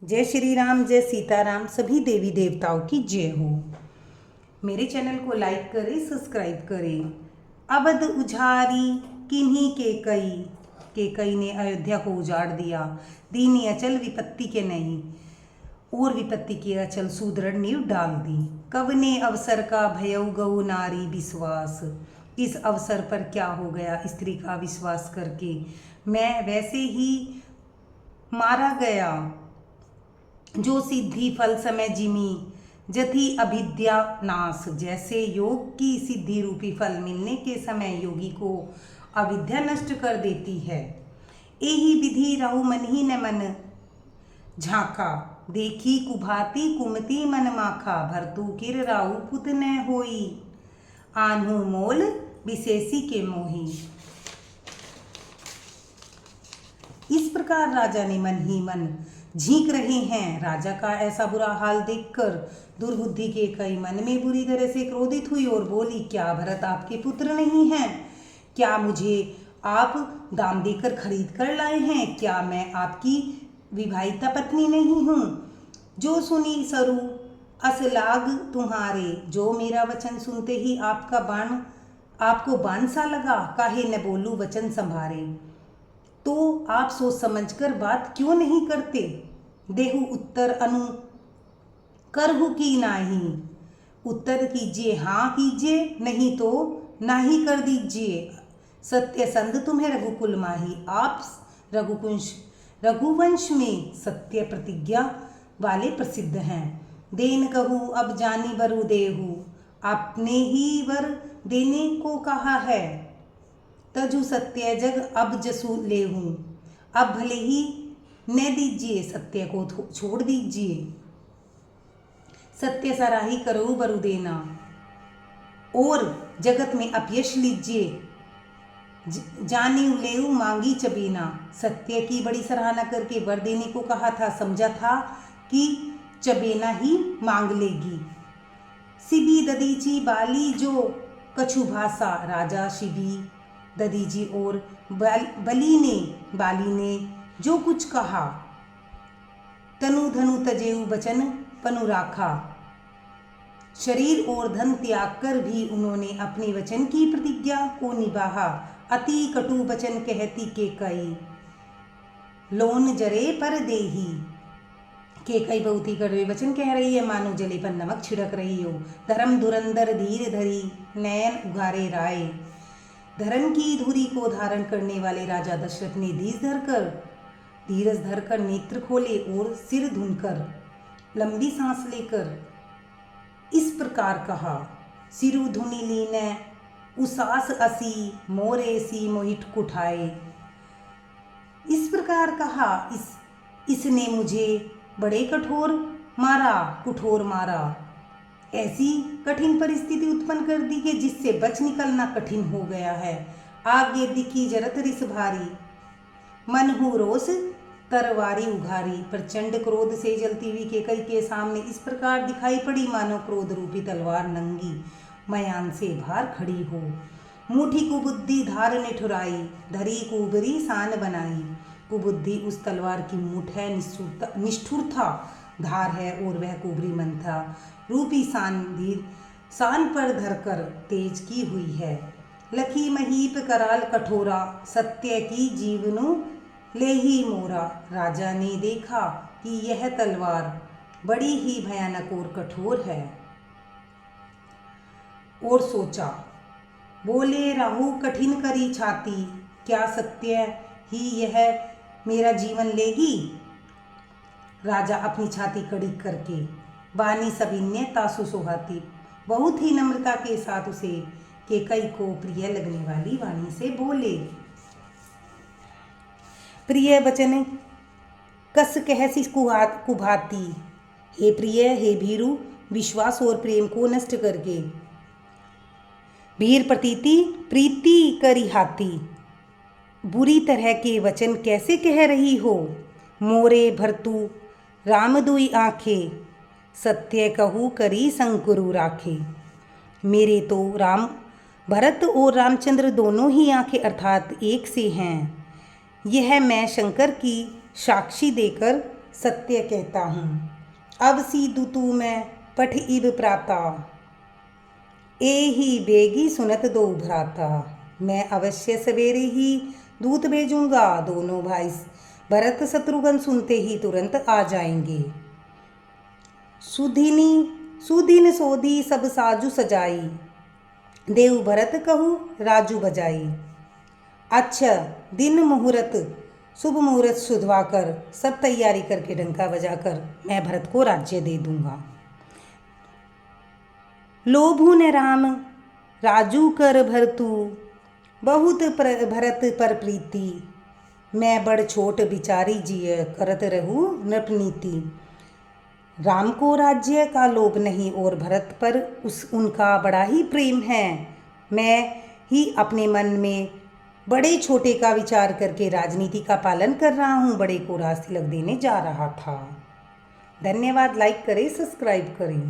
जय श्री राम, जय सीताराम। सभी देवी देवताओं की जय हो। मेरे चैनल को लाइक करें, सब्सक्राइब करें। अवध उजारी किन्हीं केकई ने अयोध्या को उजाड़ दिया। दीनी अचल विपत्ति के नहीं, और विपत्ति की अचल सुदृढ़ नींव डाल दी। कवने अवसर का भयउ गौ नारी विश्वास। इस अवसर पर क्या हो गया स्त्री का विश्वास करके। मैं वैसे ही मारा गया जो सिद्धि फल समय जिमी। जथी अभिद्या नाश। जैसे योग की सिद्धि रूपी फल मिलने के समय योगी को अविद्या नष्ट कर देती है। एही विधि रहु मन ही न मन झांका। देखी कुभाती कुमति मन माखा। भरतु किर राहु पुत न होई। आन्हु मोल विशेषी के मोही। इस प्रकार राजा ने मन ही मन झींक रहे हैं। राजा का ऐसा बुरा हाल देखकर दुर्बुद्धि के कई मन में बुरी तरह से क्रोधित हुई और बोली, क्या भरत आपके पुत्र नहीं हैं? क्या मुझे आप दाम देकर खरीद कर लाए हैं? क्या मैं आपकी विवाहिता पत्नी नहीं हूँ? जो सुनी सरू असलाग तुम्हारे। जो मेरा वचन सुनते ही आपको बाण सा लगा। काहे न बोलूं वचन संभारे। तो आप सोच समझकर बात क्यों नहीं करते? देहु उत्तर अनु करहु की नाही। उत्तर कीजिए, हाँ कीजिए, नहीं तो नाही कर दीजिए। सत्य संध तुम्हें रघुकुल माही। आप रघुवंश में सत्य प्रतिज्ञा वाले प्रसिद्ध हैं। देन कहूँ अब जानी वरु देहु। आपने ही वर देने को कहा है। तजु सत्य जग अब जसु लेहूं। अब भले ही न दीजिए, सत्य को छोड़ दीजिए। सत्य सराही करो बरु देना, और जगत में अपयश लीजिए। जाने लेऊ मांगी चबीना। सत्य की बड़ी सराहना करके वर देने को कहा था। समझा था कि चबेना ही मांग लेगी। शिबी ददीची बाली जो कछु भाषा। राजा शिबी ददीजी और बाली ने जो कुछ कहा। तनु धनु तजेऊ बचन पनु राखा। शरीर और धन त्याग कर भी उन्होंने अपने वचन की प्रतिज्ञा को निभाया। अति कटु वचन कहती केकई। लोन जरे पर देही। केकई बहुत ही कड़वे वचन कह रही है, मानो जले पर नमक छिड़क रही हो। धर्म धुरंधर धीर धरी नयन उघारे राय। धर्म की धुरी को धारण करने वाले राजा दशरथ ने धीरज धरकर नेत्र खोले और सिर धुनकर लंबी सांस लेकर इस प्रकार कहा। सिरु धुनि लीने उसास असी मोरे सी मोहित कुठाए। इस प्रकार कहा, इसने मुझे बड़े कठोर मारा। ऐसी कठिन परिस्थिति उत्पन्न कर दी कि जिससे बच निकलना कठिन हो गया है। आगे दिखी जरत रिस भारी। मन हु रोष तरवारी उघारी। प्रचंड क्रोध से जलती हुई केकई के सामने इस प्रकार दिखाई पड़ी, मानो क्रोध रूपी तलवार नंगी मयान से बाहर खड़ी हो। मुठी कुबुद्धि धार ने ठुराई। धरी कुबरी सान बनाई। कुबुद्धि उस तलवार की मुठ है, निष्ठुरता धार है, और वह कुबरी मंथा रूपी सान पर धरकर तेज की हुई है। लखी महीप कराल कठोरा। सत्य की जीवनु ले ही मोरा। राजा ने देखा कि यह तलवार बड़ी ही भयानक और कठोर है, और सोचा, बोले राहु कठिन करी छाती। क्या सत्य ही यह मेरा जीवन लेगी? राजा अपनी छाती कड़ी करके बानी सविन्य तासु सोहाती बहुत ही नम्रता के साथ उसे केकई को प्रिय लगने वाली वाणी से बोले। प्रिय वचन कस कहसी कुभाती। हे प्रिय, हे भीरु, विश्वास और प्रेम को नष्ट करके भीर प्रीति करी हाथी। बुरी तरह के वचन कैसे कह रही हो? मोरे भरतु राम दुई आंखें। सत्य कहू करी संकुरु राखे। मेरे तो भरत और रामचंद्र दोनों ही आंखें अर्थात एक से हैं। यह मैं शंकर की साक्षी देकर सत्य कहता हूँ। अब सीधु तू मैं पठ इब प्राता, ए ही बेगी सुनत दो भ्राता। मैं अवश्य सवेरे ही दूत भेजूंगा, दोनों भाई भरत शत्रुघ्न सुनते ही तुरंत आ जाएंगे। सुदिन सोधी सब साजु सजाई, देव भरत कहूँ राजू बजाई। अच्छा दिन मुहूर्त शुभ मुहूर्त सुधवा कर, सब तैयारी करके डंका बजाकर मैं भरत को राज्य दे दूंगा। लोभु न राम राजू कर भरतु, बहुत भरत पर प्रीति। मैं बड़ छोट बिचारी जिय, करत रहूँ नृपनीति। राम को राज्य का लोभ नहीं और भरत पर उनका बड़ा ही प्रेम है। मैं ही अपने मन में बड़े छोटे का विचार करके राजनीति का पालन कर रहा हूँ, बड़े को राज तिलक देने जा रहा था। धन्यवाद। लाइक करें, सब्सक्राइब करें।